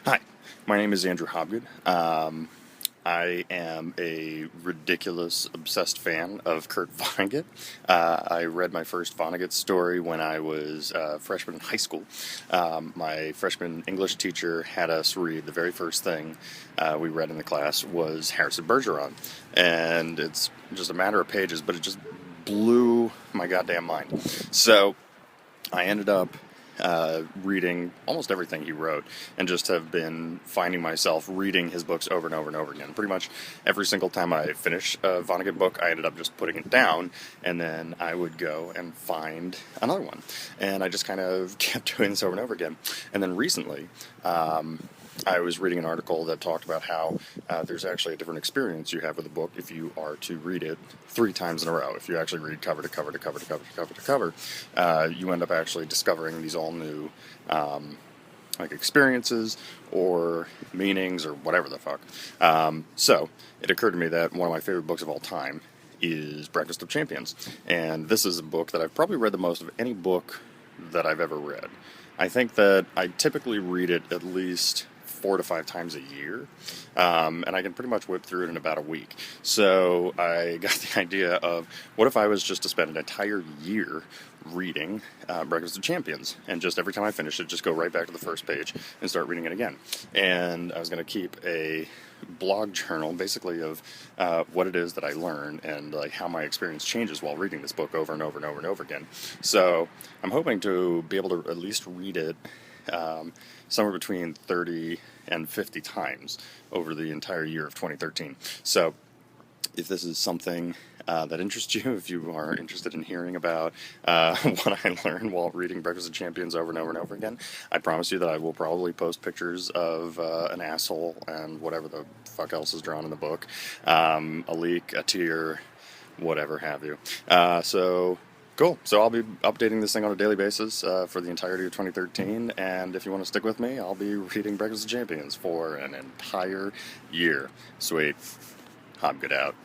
Hi, my name is Andrew Hobgood. I am a ridiculous, obsessed fan of Kurt Vonnegut. I read my first Vonnegut story when I was a freshman in high school. My freshman English teacher had us read the very first thing we read in the class was Harrison Bergeron. And it's just a matter of pages, but it just blew my goddamn mind. So I ended up reading almost everything he wrote, and just have been finding myself reading his books over and over and over again. Pretty much every single time I finish a Vonnegut book, I ended up just putting it down, and then I would go and find another one. And I just kind of kept doing this over and over again. And then recently, I was reading an article that talked about how there's actually a different experience you have with a book if you are to read it 3 times in a row. If you actually read cover to cover to cover to cover to cover to cover, you end up actually discovering these all new like experiences or meanings or whatever the fuck. So it occurred to me that one of my favorite books of all time is Breakfast of Champions, and this is a book that I've probably read the most of any book that I've ever read. I think that I typically read it at least 4 to 5 times a year, and I can pretty much whip through it in about a week. So I got the idea of, what if I was just to spend an entire year reading Breakfast of Champions, and just every time I finish it, just go right back to the first page and start reading it again. And I was going to keep a blog journal, basically, of what it is that I learn and like how my experience changes while reading this book over and over and over and over again. So I'm hoping to be able to at least read it somewhere between 30 and 50 times over the entire year of 2013. So if this is something that interests you, if you are interested in hearing about what I learned while reading Breakfast of Champions over and over and over again, I promise you that I will probably post pictures of an asshole and whatever the fuck else is drawn in the book, a leak, a tear, whatever have you. So cool. So I'll be updating this thing on a daily basis for the entirety of 2013, and if you want to stick with me, I'll be reading Breakfast of Champions for an entire year. Sweet. Hobgood out.